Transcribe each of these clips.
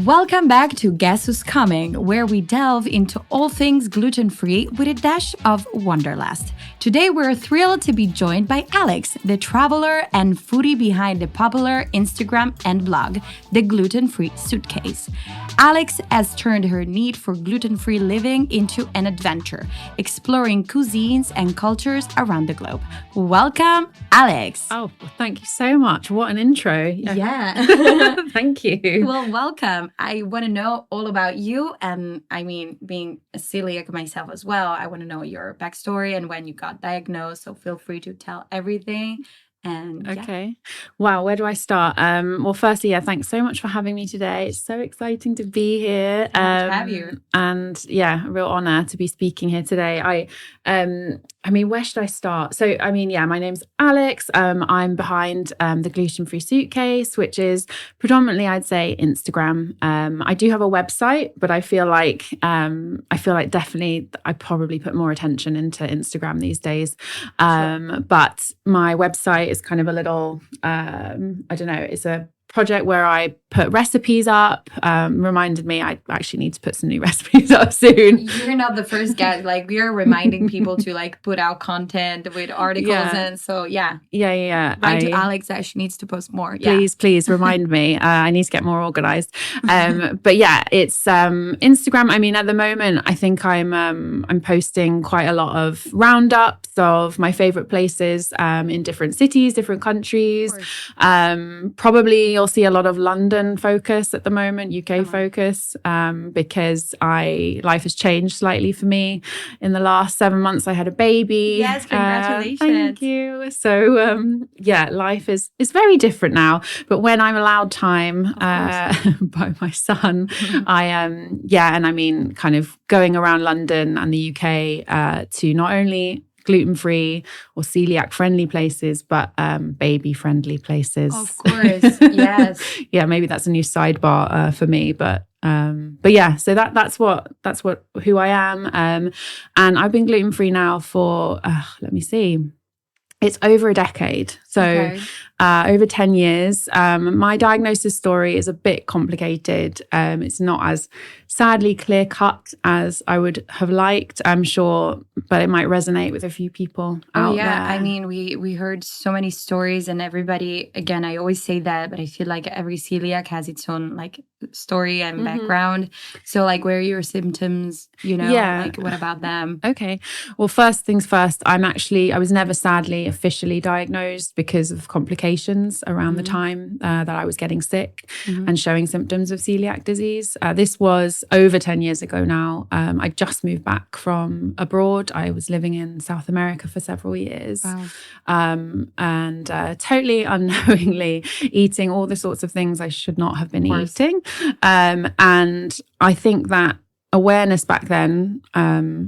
Welcome back to Guess Who's Coming, where we delve into all things gluten-free with a dash of wanderlust. Today, we're thrilled to be joined by Alex, the traveler and foodie behind the popular Instagram and blog, The Gluten-Free Suitcase. Alex has turned her need for gluten-free living into an adventure, exploring cuisines and cultures around the globe. Welcome, Alex. Oh, thank you so much. What an intro. Yeah. Thank you. Well, welcome. I want to know all about you. And I mean, being a celiac myself as well, I want to know your backstory and when you got diagnosed. So feel free to tell everything. And okay. Wow, where do I start? Well, firstly, thanks so much for having me today. It's so exciting to be here. Glad to have you. And a real honor to be speaking here today. I mean, where should I start? So, my name's Alex. I'm behind the Gluten-Free Suitcase, which is predominantly, I'd say, Instagram. I do have a website, but I feel like definitely I probably put more attention into Instagram these days. But my website is kind of a little, it's a project where I put recipes up. Reminded me I actually need to put some new recipes up soon. You're not the first guest. Like, we're reminding people to put out content with articles. And so, Yeah. Write to Alex that she needs to post more. Please remind me. I need to get more organized. But it's Instagram. I mean, at the moment, I think I'm posting quite a lot of roundups of my favorite places in different cities, different countries. Probably you'll see a lot of London focus at the moment, UK focus, because life has changed slightly for me. In the last 7 months, I had a baby. Yes, congratulations. Thank you. So, life is very different now. But when I'm allowed time by my son, kind of going around London and the UK to not only gluten-free or celiac-friendly places, but baby-friendly places. Of course, yes. Maybe that's a new sidebar for me, but so that's who I am. And I've been gluten-free now for it's over a decade. So over 10 years. My diagnosis story is a bit complicated. It's not as sadly clear-cut as I would have liked, I'm sure, but it might resonate with a few people out there. I mean, we heard so many stories, and everybody, again, I always say that, but I feel like every celiac has its own story and background. So where are your symptoms, what about them? Okay. Well, first things first, I was never sadly officially diagnosed because of complications around the time that I was getting sick and showing symptoms of celiac disease. This was over 10 years ago now. I just moved back from abroad. I was living in South America for several years. Wow. And totally unknowingly eating all the sorts of things I should not have been eating. And I think that awareness back then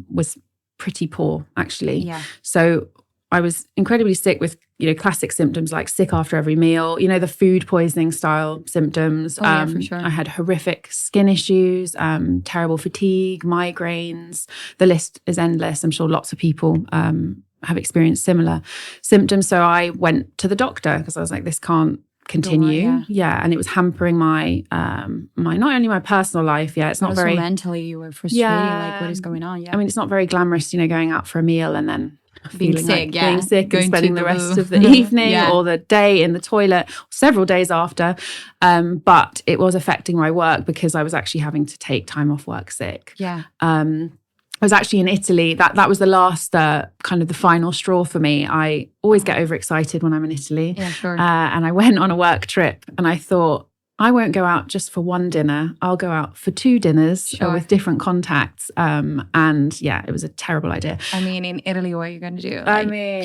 was pretty poor, actually. Yeah. So I was incredibly sick with, classic symptoms like sick after every meal, the food poisoning style symptoms. For sure. I had horrific skin issues, terrible fatigue, migraines. The list is endless. I'm sure lots of people have experienced similar symptoms. So I went to the doctor because I was like, this can't continue. And it was hampering my not only my personal life. It's not very mentally. You were frustrated. What is going on? I mean, it's not very glamorous, going out for a meal and then being feeling sick, being sick going and spending to the rest of the evening or the day in the toilet, several days after. But it was affecting my work because I was actually having to take time off work sick. I was actually in Italy. That was the last kind of the final straw for me. I always get overexcited when I'm in Italy. Yeah, sure. And I went on a work trip and I thought, I won't go out just for one dinner. I'll go out for 2 dinners with different contacts. It was a terrible idea. I mean, in Italy, what are you going to do?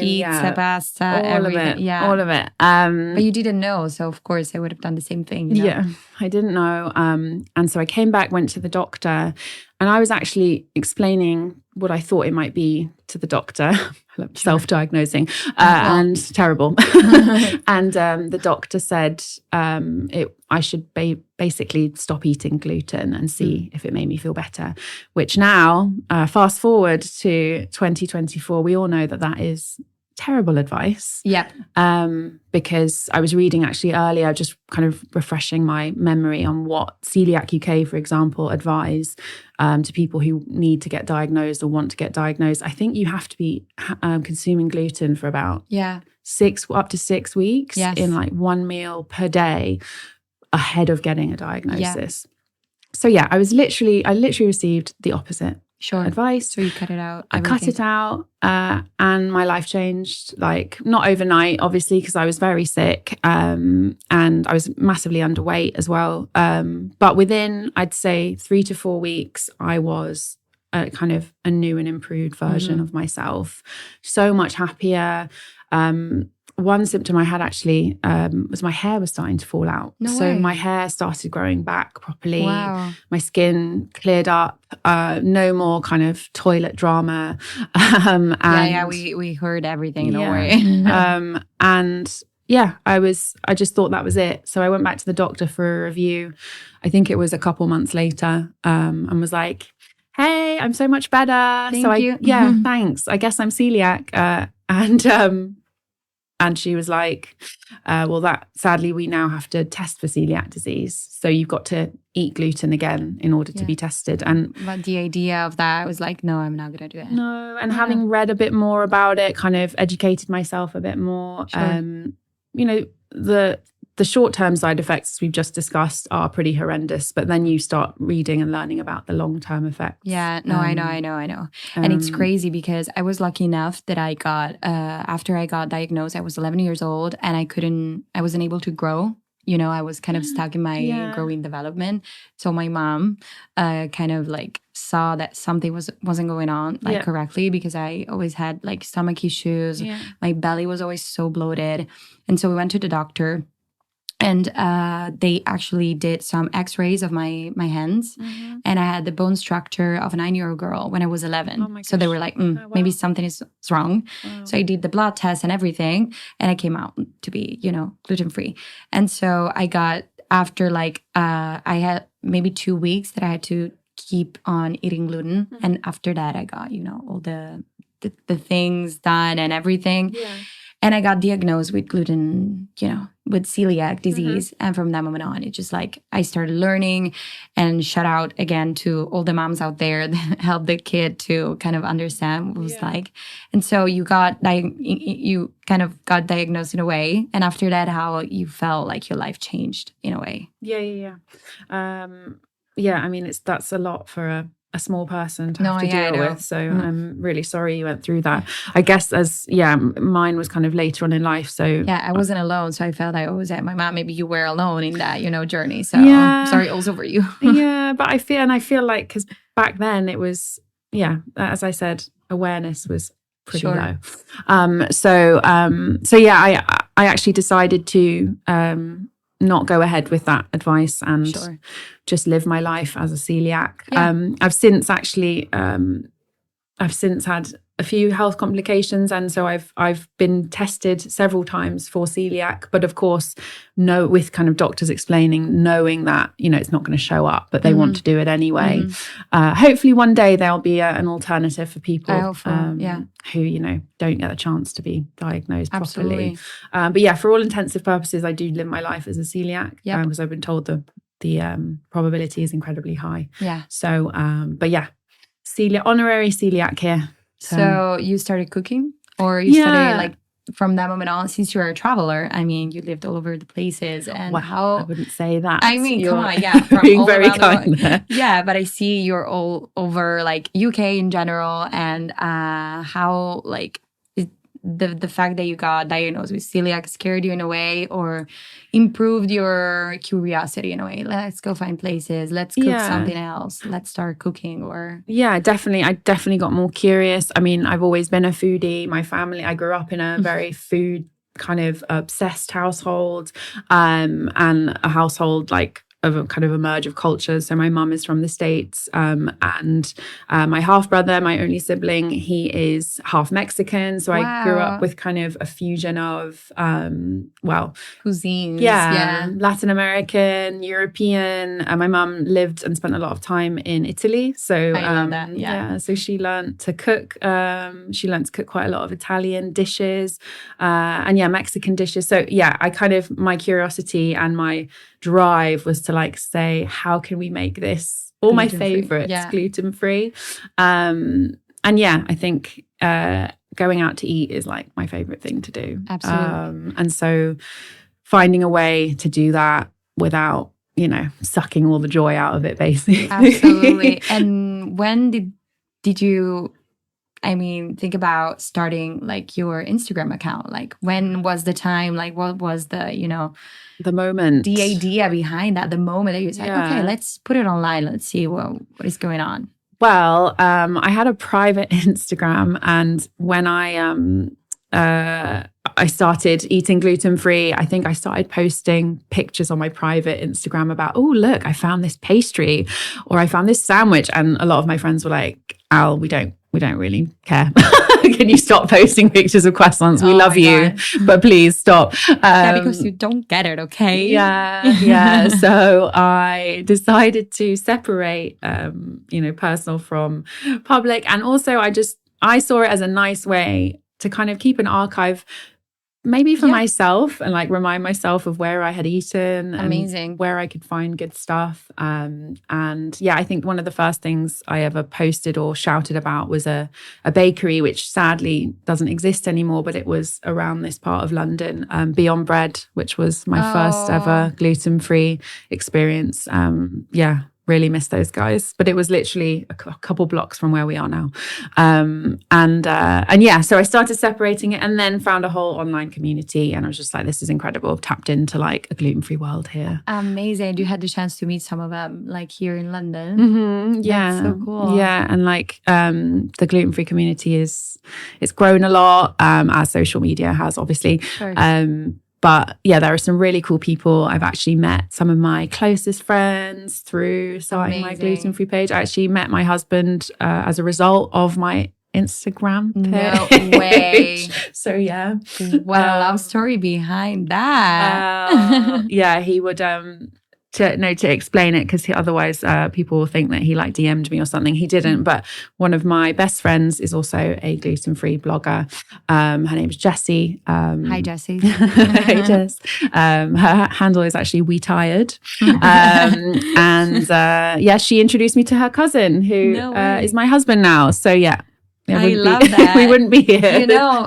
Pizza, pasta, all everything. of it. Yeah, all of it. But you didn't know, so of course I would have done the same thing. Yeah, I didn't know. And so I came back, went to the doctor, and I was actually explaining what I thought it might be to the doctor. Self-diagnosing and terrible. And the doctor said I should basically stop eating gluten and see if it made me feel better, which now, fast forward to 2024, we all know that is terrible advice. Yep. Because I was reading actually earlier, just kind of refreshing my memory on what Celiac UK, for example, advise to people who need to get diagnosed or want to get diagnosed. I think you have to be consuming gluten for about up to 6 weeks in like one meal per day ahead of getting a diagnosis. So yeah, I literally received the opposite advice. So you cut it out. I cut it out, and my life changed. Like not overnight, obviously, because I was very sick, and I was massively underweight as well. But within, I'd say 3 to 4 weeks, I was kind of a new and improved version of myself. So much happier. One symptom I had actually was my hair was starting to fall out. So my hair started growing back properly. Wow. My skin cleared up. No more kind of toilet drama. We heard everything. Don't worry. And yeah, I just thought that was it. So I went back to the doctor for a review. I think it was a couple months later, and was like, "Hey, I'm so much better." Thank you. Yeah, thanks. I guess I'm celiac. And she was like, well, that sadly, we now have to test for celiac disease. So you've got to eat gluten again in order to be tested. But the idea of that was like, no, I'm not going to do it. No. And having read a bit more about it, kind of educated myself a bit more. Sure. The short-term side effects, as we've just discussed, are pretty horrendous. But then you start reading and learning about the long-term effects. Yeah, no, I know. And it's crazy because I was lucky enough that I got, after I got diagnosed, I was 11 years old and I wasn't able to grow. You know, I was kind of stuck in my growing development. So my mom kind of like saw that something wasn't going on correctly, because I always had like stomach issues. Yeah. My belly was always so bloated. And so we went to the doctor. And they actually did some x-rays of my hands. And I had the bone structure of a 9-year-old girl when I was 11. Oh my gosh. So they were like, maybe something is wrong. Wow. So I did the blood test and everything. And I came out to be, gluten-free. And so I got, after I had maybe 2 weeks that I had to keep on eating gluten. And after that, I got, all the things done and everything. Yeah. And I got diagnosed with with celiac disease. And from that moment on, it's just like I started learning, and shout out again to all the moms out there that helped the kid to kind of understand what it was like. And so you kind of got diagnosed in a way. And after that, how you felt like your life changed in a way. Yeah. I mean, that's a lot for a small person to have to deal with. So I'm really sorry you went through that. I guess mine was kind of later on in life. So yeah, I wasn't alone. So I felt I always had my mom. Maybe you were alone in that, journey. So sorry also for you. But I feel like, because back then it was, as I said, awareness was pretty low. I actually decided to not go ahead with that advice and just live my life as a celiac. I've since had a few health complications, and so I've been tested several times for celiac, but of course with kind of doctors knowing that it's not going to show up, but they want to do it anyway. Hopefully one day there'll be an alternative for people who don't get a chance to be diagnosed properly. But for all intensive purposes, I do live my life as a celiac, because I've been told the probability is incredibly high. So honorary celiac here. So you started cooking, or you started from that moment on, since you're a traveler? I mean, you lived all over the places. And I wouldn't say that. I mean, come on, from being all very around kind the world. Yeah, but I see you're all over UK in general, and how the fact that you got diagnosed with celiac scared you in a way, or improved your curiosity in a way? Let's go find places. Let's cook something else. Let's start cooking. Or definitely. I definitely got more curious. I mean, I've always been a foodie. My family, I grew up in a very food kind of obsessed household, and a household of a kind of a merge of cultures. So my mum is from the States, and my half brother, my only sibling, he is half Mexican. So I grew up with kind of a fusion of, cuisines. Yeah, Latin American, European. My mum lived and spent a lot of time in Italy. So I love that. Yeah. So she learned to cook. She learned to cook quite a lot of Italian dishes, and Mexican dishes. So I kind of, my curiosity and my drive was to like say, how can we make this all my favorites gluten-free? And I think going out to eat is like my favorite thing to do. Absolutely. And so finding a way to do that without, sucking all the joy out of it, basically. Absolutely. And when did you, think about starting like your Instagram account? Like when was the time? Like what was the, the moment, the idea behind that, the moment that you said, okay, let's put it online. Let's see what is going on. Well, I had a private Instagram, and when I started eating gluten-free, I think I started posting pictures on my private Instagram about, oh, look, I found this pastry or I found this sandwich. And a lot of my friends were like, Al, we don't really care. Can you stop posting pictures of croissants? We love you, but please stop. Because you don't get it, okay? Yeah. So I decided to separate, personal from public. And also I saw it as a nice way to kind of keep an archive, maybe for myself, and like remind myself of where I had eaten. Amazing. And where I could find good stuff. I think one of the first things I ever posted or shouted about was a bakery, which sadly doesn't exist anymore, but it was around this part of London, Beyond Bread, which was my first ever gluten-free experience. Really miss those guys, but it was literally a couple blocks from where we are now. So I started separating it, and then found a whole online community, and I was just like, this is incredible. I've tapped into like a gluten-free world here. Amazing. You had the chance to meet some of them like here in London. Mm-hmm. Yeah. That's so cool. Yeah. And like the gluten-free community it's grown a lot, as social media has, obviously. But there are some really cool people. I've actually met some of my closest friends through starting my gluten-free page. I actually met my husband as a result of my Instagram page. No way. So yeah. What a love story behind that. He would to explain it, because otherwise people will think that he like DM'd me or something. He didn't, but one of my best friends is also a gluten-free blogger. Her name's Jessie. Hi, Jessie. Hey, Jess. Her handle is actually We Tired. She introduced me to her cousin, who is my husband now. So I love that. We wouldn't be here.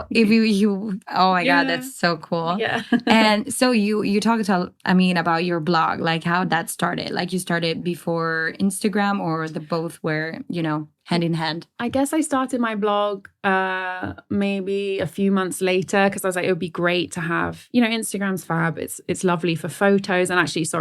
If you oh my God, that's so cool. Yeah. And so you talked about your blog, like how that started. Like you started before Instagram, or the both were, hand in hand? I guess I started my blog maybe a few months later, because I was like, it would be great to have, Instagram's fab. It's lovely for photos. And actually, it's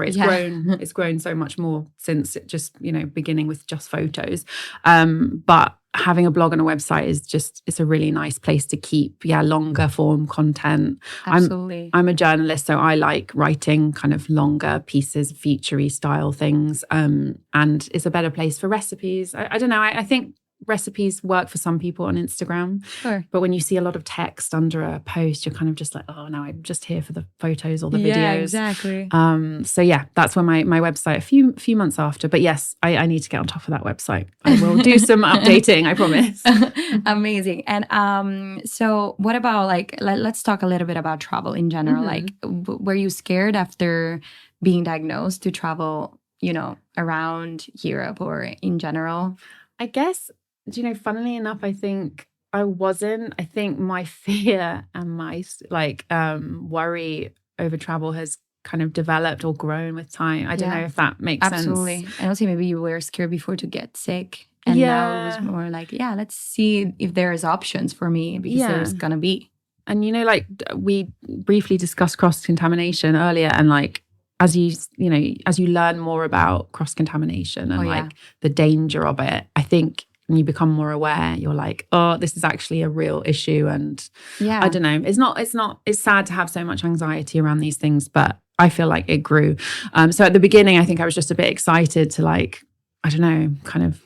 grown so much more since it just, beginning with just photos. But having a blog and a website is it's a really nice place to keep longer form content. Absolutely. I'm a journalist, so I like writing kind of longer pieces, featurey style things, and it's a better place for recipes. I don't know, I think recipes work for some people on Instagram. Sure. But when you see a lot of text under a post, you're kind of just like, oh no, I'm just here for the photos or the videos. Yeah, exactly. That's when my website, a few months after. But yes, I need to get on top of that website. I will do some updating, I promise. Amazing. And so what about let's talk a little bit about travel in general. Mm-hmm. Like, were you scared after being diagnosed to travel, around Europe or in general? I guess, funnily enough, I think I wasn't. I think my fear and my worry over travel has kind of developed or grown with time. I don't know if that makes sense. Absolutely. And also maybe you were scared before to get sick. And now it was more like, let's see if there's options for me, because there's going to be. And, we briefly discussed cross-contamination earlier, and as you learn more about cross-contamination and the danger of it, I think when you become more aware, you're like, oh, this is actually a real issue. And I don't know, it's sad to have so much anxiety around these things, but I feel like it grew. So at the beginning, I think I was just a bit excited to like, I don't know, kind of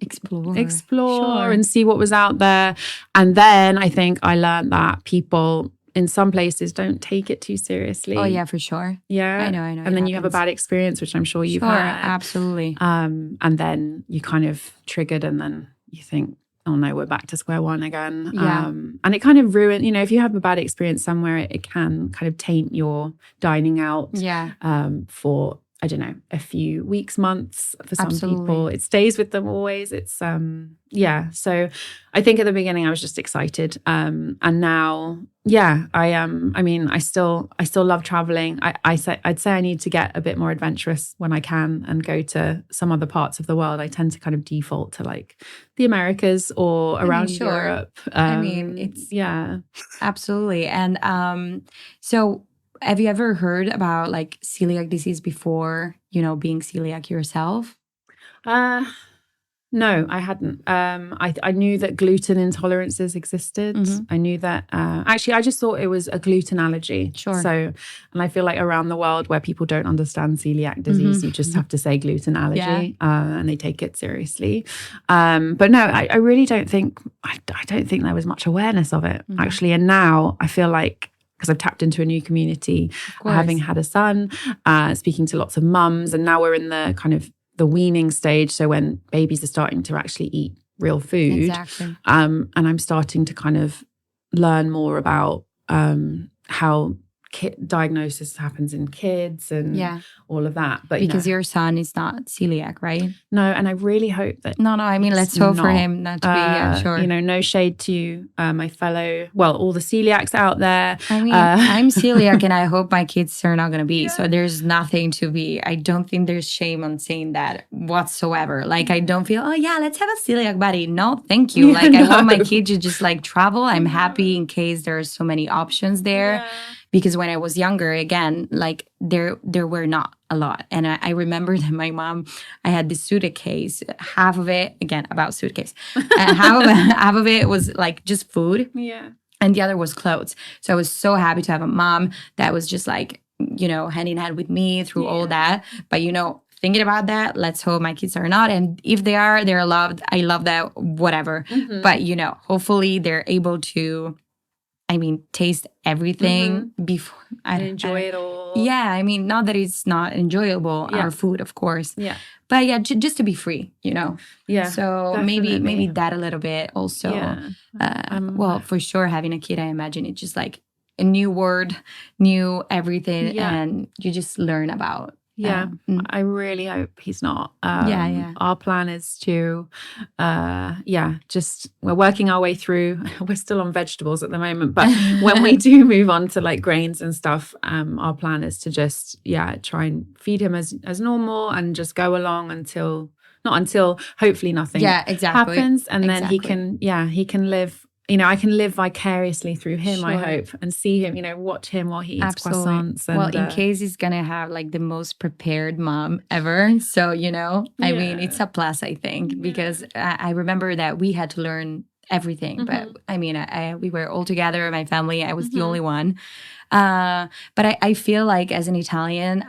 explore Sure. and see what was out there. And then I think I learned that people in some places don't take it too seriously. Oh yeah, for sure. Yeah. I know. And then you have a bad experience, which I'm sure you've had. Absolutely. And then you kind of triggered and then you think, oh no, we're back to square one again. Yeah. And it kind of ruined, if you have a bad experience somewhere, it can kind of taint your dining out for, I don't know, a few weeks, months for some people. It stays with them always. It's, So I think at the beginning I was just excited. And now, I am. I still love traveling. I'd say I need to get a bit more adventurous when I can and go to some other parts of the world. I tend to kind of default to like the Americas or around Europe. It's absolutely. And so have you ever heard about like celiac disease before, being celiac yourself? No, I hadn't. I knew that gluten intolerances existed. I knew that, actually, I just thought it was a gluten allergy. Sure. So, and I feel like around the world where people don't understand celiac disease, you just have to say gluten allergy and they take it seriously. But no, I really don't think, I don't think there was much awareness of it, actually. And now I feel like, because I've tapped into a new community, having had a son, speaking to lots of mums, and now we're in the kind of the weaning stage. So when babies are starting to actually eat real food, exactly. And I'm starting to kind of learn more about how diagnosis happens in kids and all of that. But because your son is not celiac, right? No, and I really hope that. No. Let's hope for him not to be. Sure. No shade to my fellow, all the celiacs out there. I'm celiac, and I hope my kids are not going to be. So there's nothing to be. I don't think there's shame on saying that whatsoever. Like I don't feel, let's have a celiac buddy. No, thank you. I want my kids to just like travel. I'm happy in case there are so many options there. Yeah. Because when I was younger, again, like there were not a lot. And I remember that my mom, I had this suitcase, half of it, again, about suitcase, half of it was like just food. Yeah. And the other was clothes. So I was so happy to have a mom that was just like, hand in hand with me through all that. But, thinking about that, let's hope my kids are not. And if they are, they're loved. I love that, whatever. But, hopefully they're able to, taste everything before and enjoy it all. Yeah, not that it's not enjoyable, our food, of course. Yeah. But just to be free, Yeah. So maybe that a little bit also. Yeah. For sure, having a kid, I imagine it's just like a new word, new everything, and you just learn about. Yeah, I really hope he's not. Our plan is to, we're working our way through. We're still on vegetables at the moment, but when we do move on to like grains and stuff, our plan is to just, try and feed him as normal and just go along until hopefully nothing happens. And then he can live. I can live vicariously through him, I hope, and see him, watch him while he eats croissants. And, in case he's going to have like the most prepared mom ever. So, it's a plus, I think, because I remember that we had to learn everything. But we were all together, my family, I was the only one. But I feel like as an Italian,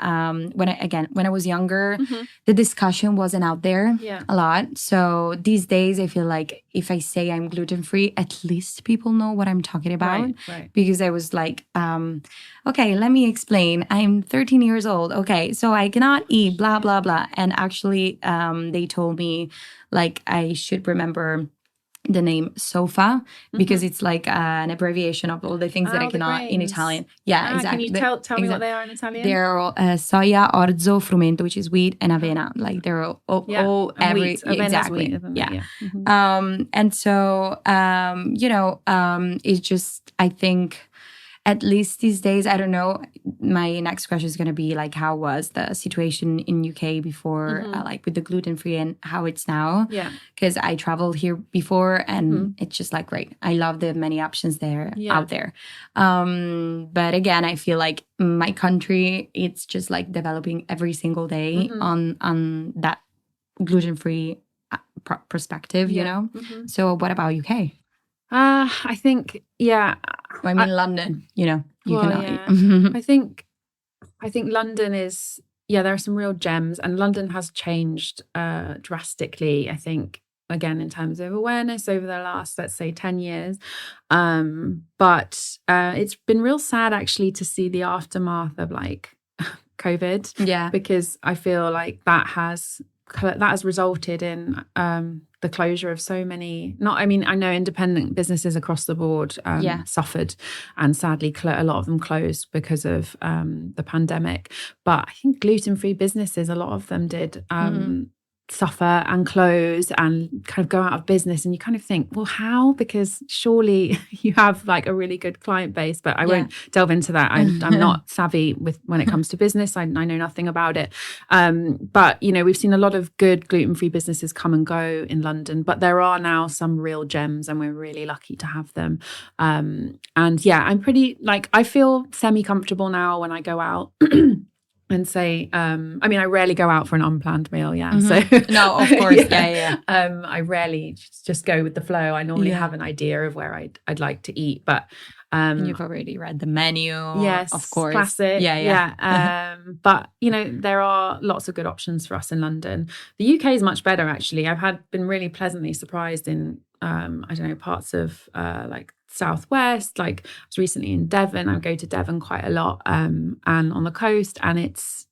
when I was younger, the discussion wasn't out there a lot. So these days, I feel like if I say I'm gluten-free, at least people know what I'm talking about. Right. Because I was like, okay, let me explain. I'm 13 years old. Okay, so I cannot eat blah, blah, blah. And actually, they told me like I should remember the name SOFA because it's like an abbreviation of all the things that I cannot in Italian. Yeah, exactly. Can you tell me what they are in Italian? They're all soia, orzo, frumento, which is wheat, and avena. Like they're all every wheat. Exactly. Wheat, yeah. And so it's just I think. At least these days, I don't know. My next question is going to be like, how was the situation in UK before, like with the gluten-free and how it's now? Yeah. Because I traveled here before and it's just like, great. I love the many options out there. But again, I feel like my country, it's just like developing every single day on that gluten-free perspective, So what about UK? I think, London, you cannot eat. I I think London is, there are some real gems, and London has changed drastically, I think, again, in terms of awareness over the last, let's say, 10 years. But it's been real sad, actually, to see the aftermath of like COVID. Yeah. Because I feel like that has resulted in the closure of so many, I know independent businesses across the board suffered, and sadly a lot of them closed because of the pandemic. But I think gluten-free businesses, a lot of them did suffer and close and kind of go out of business, and you kind of think, well, how? Because surely you have like a really good client base, but I won't delve into that. I'm not savvy when it comes to business. I know nothing about it. But we've seen a lot of good gluten-free businesses come and go in London, but there are now some real gems, and we're really lucky to have them. And I'm pretty I feel semi-comfortable now when I go out. And say, I rarely go out for an unplanned meal, So no, of course, yeah. I rarely just go with the flow. I normally have an idea of where I'd like to eat, but and you've already read the menu. Yes, of course, classic. Yeah. But there are lots of good options for us in London. The UK is much better, actually. I've been really pleasantly surprised in parts of Southwest. I was recently in Devon. I go to Devon quite a lot, and on the coast, and there's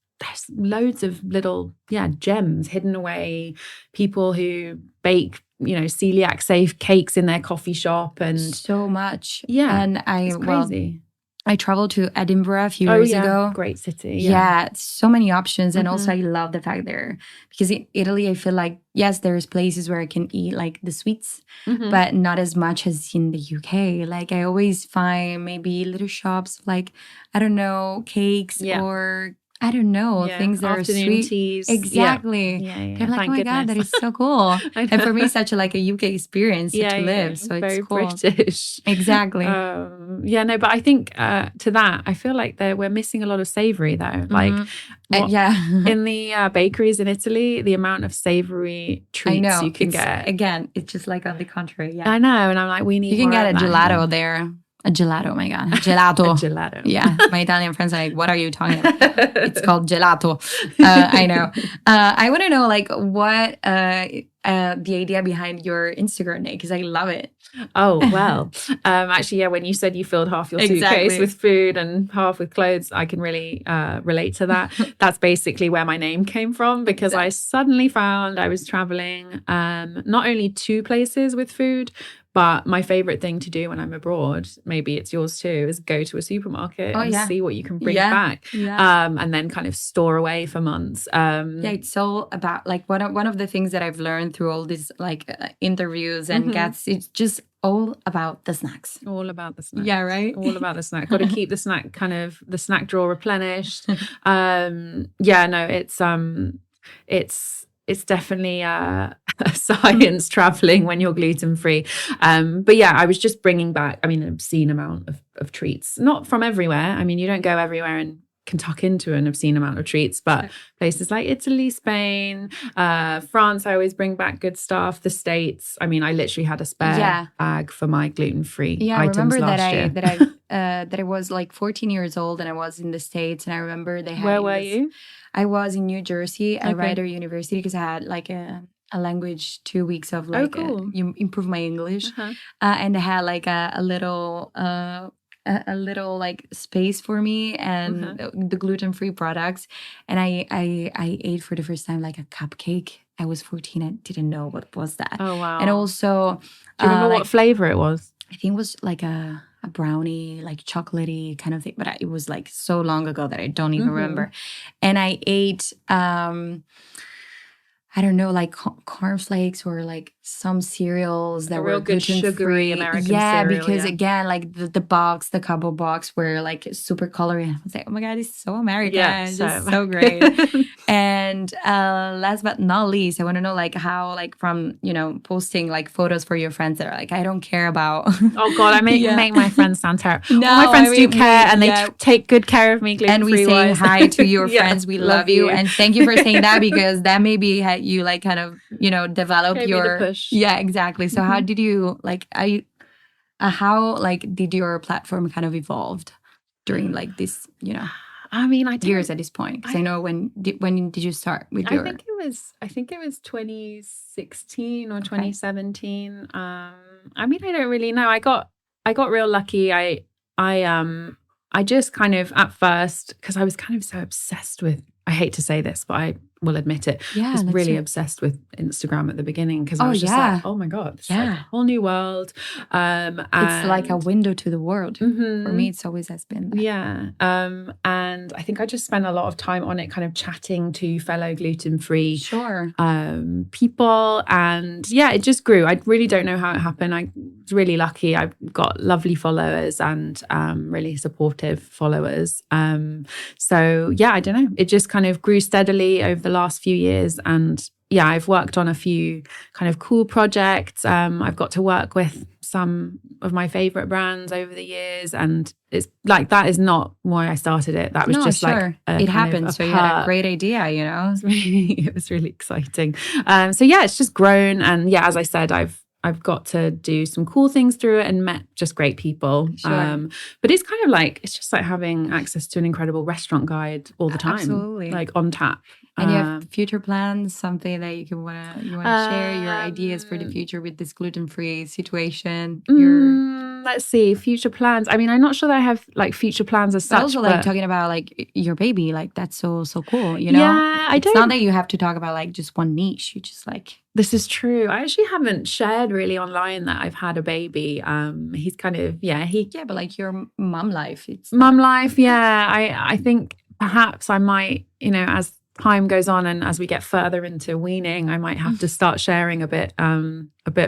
loads of little gems hidden away. People who bake celiac safe cakes in their coffee shop, and so much. And it's crazy. I traveled to Edinburgh a few years ago. Great city. Yeah, so many options. And also I love the fact there, because in Italy, I feel like, yes, there's places where I can eat like the sweets, but not as much as in the UK. Like I always find maybe little shops like, I don't know, cakes or I don't know, things that are sweet. Teas. Exactly. Yeah. They're like, oh my God, that is so cool. And for me, it's such a UK experience to live. So very it's cool. British. Exactly. But I think to that, I feel like we're missing a lot of savory though. In the bakeries in Italy, the amount of savory treats you can get. Again, it's just like on the contrary. Yeah. I know. And I'm like, we need You can more get a gelato there. A gelato, oh my God. Gelato. A gelato. Yeah. My Italian friends are like, what are you talking about? It's called gelato. I know. I want to know what the idea behind your Instagram name, because I love it. Oh, well. Actually, when you said you filled half your suitcase with food and half with clothes, I can really relate to that. That's basically where my name came from, because I suddenly found I was traveling not only 2 places with food, but my favorite thing to do when I'm abroad, maybe it's yours too, is go to a supermarket and see what you can bring back. Yeah. And then kind of store away for months. It's all about one of the things that I've learned through all these interviews and guests, it's just all about the snacks. All about the snacks. Yeah, right? All about the snack. Got to keep the snack drawer replenished. It's definitely a science traveling when you're gluten-free. But I was just bringing back, an obscene amount of treats. Not from everywhere. You don't go everywhere and can tuck into an obscene amount of treats, but places like Italy, Spain, France, I always bring back good stuff. The States, I literally had a spare bag for my gluten-free items last year. That I was 14 years old and I was in the States, and I remember they had... Where were you? I was in New Jersey at Rider University, because I had a language 2 weeks of improve my English, and they had a little space for me and the gluten-free products, and I ate for the first time a cupcake. I was 14. I didn't know what was that. Oh wow! And also, do you remember what flavor it was? I think it was a brownie, chocolatey kind of thing. But it was so long ago that I don't even remember. And I ate, I don't know, cornflakes or some cereals that were good sugary American cereal. Because again, the box, the combo box were super colory. And I was like, oh my God, it's so American. Yeah, just so great. And last but not least, I want to know how from, posting photos for your friends that are I don't care about. Oh God, I make my friends sound terrible. No, all my friends do care, and they take good care of me. And we say hi to your friends. We love you. And thank you for saying that, because that maybe had you kind of, develop your push. Yeah, exactly. So how did you how did your platform kind of evolved during this, I mean, I years at this point? Because I know when did you start with your? I think it was 2016 or 2017. I mean, I don't really know. I got real lucky. I just kind of at first, because I was kind of so obsessed with, I hate to say this, but I will admit it. Yeah, I was really obsessed with Instagram at the beginning because I was just like, oh my God, this is like a whole new world. It's like a window to the world. For me, it's always has been that. Yeah. And I think I just spent a lot of time on it, kind of chatting to fellow gluten-free people. And yeah, it just grew. I really don't know how it happened. I was really lucky. I've got lovely followers and really supportive followers. So yeah, I don't know. It just kind of grew steadily over the last few years. And yeah, I've worked on a few kind of cool projects. I've got to work with some of my favorite brands over the years. And it's like, that is not why I started it. That was like, it happened. So you had a great idea, you know? It was really exciting. So yeah, it's just grown. And yeah, as I said, I've got to do some cool things through it and met just great people. But it's kind of like, it's just like having access to an incredible restaurant guide all the time. Absolutely. Like on tap. And you have future plans, something that you want to share your ideas for the future with this gluten-free situation? Let's see, future plans. I mean, I'm not sure that I have like future plans as such. Also, like talking about like your baby, like that's so cool. You know, yeah, it's not that you have to talk about like just one niche. You just like. This is true. I actually haven't shared really online that I've had a baby. He's kind of but like your mom life. It's mom life. Yeah, I think perhaps I might, you know, as time goes on and as we get further into weaning, I might have to start sharing a bit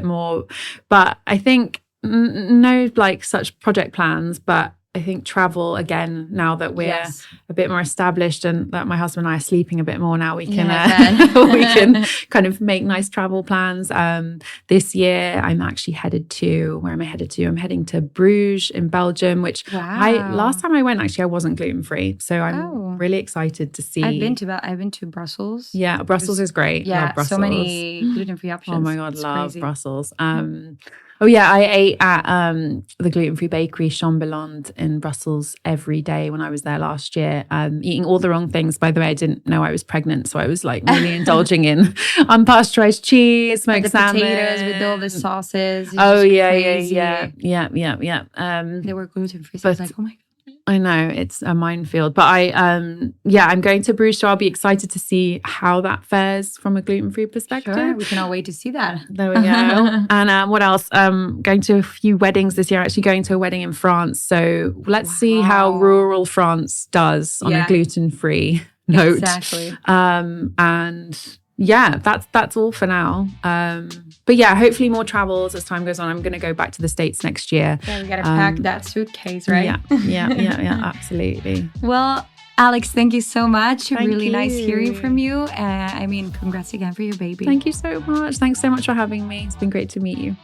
more. But I think no like such project plans, but I think travel again, now that we're a bit more established and that my husband and I are sleeping a bit more now, we can we can kind of make nice travel plans. This year I'm actually headed to, where am I headed to? I'm heading to Bruges in Belgium, which last time I went, actually I wasn't gluten-free. So I'm really excited to see. I've been to Brussels. Yeah, Brussels is great. Yeah, love Brussels. So many gluten-free options. Oh my God, love crazy. Brussels. Oh yeah, I ate at the gluten-free bakery Chambelland in Brussels every day when I was there last year, eating all the wrong things. By the way, I didn't know I was pregnant, so I was like really indulging in unpasteurized cheese, smoked salmon, potatoes with all the sauces. Yeah. They were gluten-free, so I was like, oh my God. I know, it's a minefield. But I'm going to Bruges, so I'll be excited to see how that fares from a gluten-free perspective. Sure, we can all wait to see that. There we go. And what else? Going to a few weddings this year. Actually going to a wedding in France. So let's see how rural France does on a gluten-free note. Exactly. And yeah, that's all for now. But yeah, hopefully more travels as time goes on. I'm going to go back to the States next year. Yeah, we got to pack that suitcase, right? Yeah, absolutely. Well, Alex, thank you so much. Really nice hearing from you. I mean, congrats again for your baby. Thank you so much. Thanks so much for having me. It's been great to meet you.